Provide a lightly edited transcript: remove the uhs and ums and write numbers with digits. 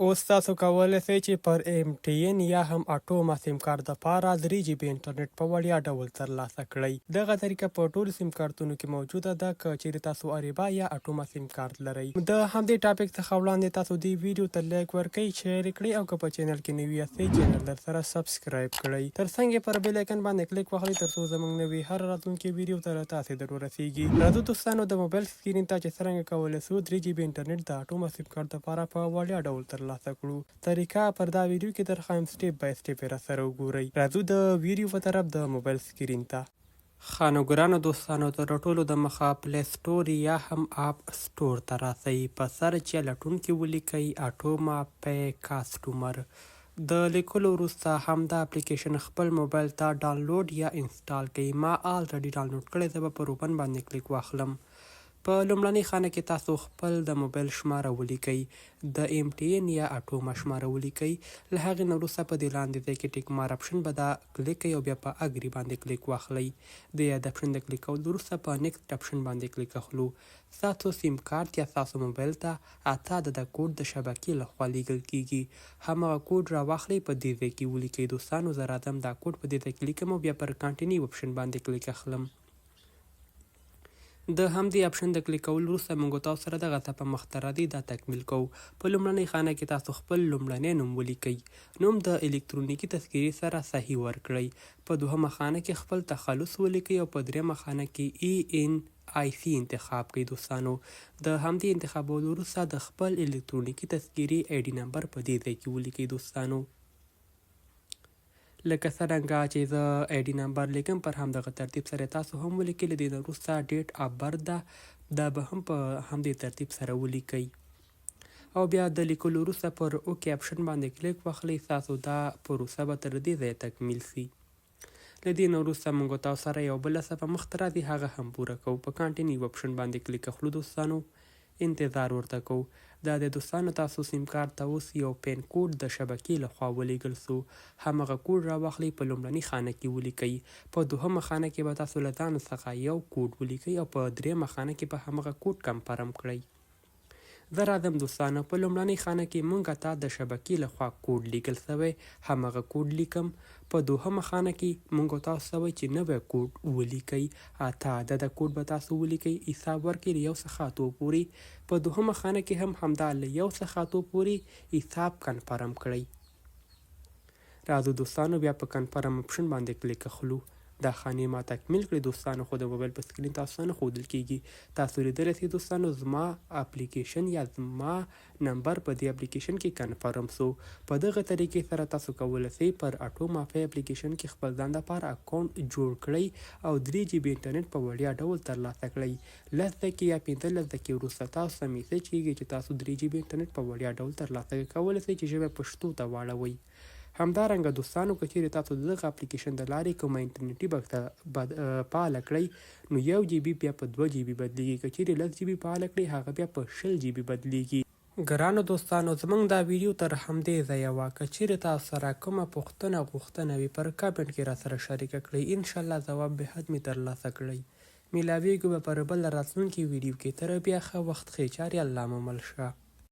اوس تاسو کولی شئ چې پر MTN یا هم اټوما سیمکارډ دپاره 3 GB انټرنیټ په وړیا ډول ترلاسه کړئ. دغه طریقه په ټولو سیمکارډونو کې موجوده ده که چیرې تاسو اریبا یا اټوما سیمکارډ لرئ. د همدې ټاپک څخه وړاندې تاسو دې ویډیو ته لایک ورکړئ، شیر یې کړئ او که په چینل کې نوي یاستئ چینل درسره سبسکرایب کړئ. تر څنګ یې پر بیل آیکن باندې کلیک وکړئ تر څو زموږ نوي هر راتلونکي ویډیو ته تاسې در ورسیږي. راځو دوستانو د موبایل سکرین ته چې څرنګه کولی شو 3 GB انټرنیټ د اټوما سیمکارډ دپاره په وړیا ډول ترلاسه کړو. طریقه پر دا ویډیو کې درخوایم سټیپ بای سټیپ را سره وګورئ. راځو د ویډیو په طرف د موبایل سکرین ته. ښه نو ګرانو دوستانو تر ټولو د مخه پلی سټور یا هم اپ سټور ته راسئ. په سرچ یا لټون کې ولیکئ اټوما پی کاسټومر. د لیکلو وروسته همدا اپلیکیشن خپل موبایل ته ډاونلوډ یا انسټال کړئ. ما آلریډي ډاونلوډ کړی، زه به پر اوپن باندې کلیک واخلم. په لومړنۍ خانه کې تاسو خپل د موبایل شماره ولیکئ، د MTN یا اټوما شماره ولیکئ. له هغې نه وروسته په دې لاندې ځای کې ټیک مار اپشن به دا کلیک کئ او بیا په اګري باندې کلیک واخلئ. د یاد اپشن د کلیک کولو وروسته په نیکسټ اپشن باندې کلیک اخلو. ستاسو سیم کارت یا ستاسو موبایل ته اته عدده کوډ د شبکې لخوا لیږل کیږي. همغه کوډ راواخلئ، په دې ځای کې ولیکئ. دوستانو زه راځم دا کوډ په دې ځای کې لیکم او بیا پر کانټینیو اپشن باندې کلیک اخلم. د همدې اپشن د کلیک کولو وروسته موږ تاسو سره دغه ته په مخ ته راځي. دا تکمیل کوو. په لومړنۍ خانه کې تاسو خپل لومړنی نوم ولیکئ. نوم د الکترونیکي تذکرې سره صحیح ورکړئ. په دوهمه خانه کې خپل تخلص ولیکئ او په دریمه خانه کې ENIC انتخاب کړئ. دوستانو د همدې انتخابولو وروسته د خپل الکترونیکي تذکرې ID نمبر په دې ځای کې ولیکئ. دوستانو لکه څرنګه چې زه ID نمبر لیکم پر همدغه ترتیب سره تاسو هم ولیکئ. له دې نه وروسته ډیټ اف برث ده، دا به هم په همدې ترتیب سره ولیکئ او بیا د لیکلو وروسته پر اوکې اپشن باندې کلیک واخلئ. ستاسو دا پروسه به تر دې ځایه تکمیل سي. له دې نه وروسته موږ تاسو سره یو بله صفحه مخ ته راځي، هغه هم پوره کوو. په کانټینیو اپشن باندې کلیک اخلو. دوستانو انتظار ورته کوو. دا د دوستانو تاسو سیم کارت ته اوس یو پین کوډ د شبکې لخوا ولیږل سو. همغه کوډ راواخلئ، په لومړنۍ خانه کې ولیکئ. په دوهمه خانه کې به تاسو له ځان څخه یو کوډ ولیکئ او په دریمه خانه کې به همغه کوډ کنفرم کړئ. زه راځم دوستانو، په لومړنۍ خانه کې مونږ ته د شبکې لخوا کوډ لیږل سوی، همغه کوډ لیکم. په دوهمه خانه کې مونږ تاسو ته وایي چې نوی کوډ ولیکئ. اته عدده کوډ به تاسو ولیکئ. حساب ورکړئ له 1 څخه 8 پورې. په دوهمه خانه کې هم همدا له 1 څخه 8 پورې حساب کنفرم کړئ. راځو دوستانو بیا په کنفرم اپشن باندې کلیک اخلو. دا خانې ما تکمیل کړئ. دوستانو خو د موبایل په سکرین تاسو نه ښودل کیږي. تاسو لیدلی سئ دوستانو زما اپلیکیشن یا زما نمبر په دې اپلیکیشن کې کنفرم سو. په دغه طریقې سره تاسو کولی سئ پر اټوما پی اپلیکیشن کې خپل ځان دپاره اکاونټ جوړ کړئ او 3 GB انټرنیټ په وړیا ډول ترلاسه کړئ. 10 دقیقې یا 15 دقیقې وروسته تاسو ته میسج کیږي چې تاسو 3 GB انټرنیټ په وړیا ډول ترلاسه کولی سئ چې ژبه پښتو ته واړوئ. همدارنګه دوستانو که چیرې تاسو دغه اپلیکیشن د لارې کومه انټرنیټي بکسه فعاله کړئ نو 1 GB بیا په 2 GB بدلیږي. که چیرې 10 GB فعاله کړئ هغه بیا په 20 GB بدلیږي. ګرانو دوستانو زموږ دا ویډیو تر همدې ځایه وه. که چیرې تاسو سره کومه پوښتنه غوښتنه وي پر کمنټ کې را سره شریکه کړئ. انشاءالله ځواب به حتمي ترلاسه کړئ. میلاویږو به پر بل راتلونکي ویډیو کې. تر بیا ښه وخت ښې چارې الله مو مل شه.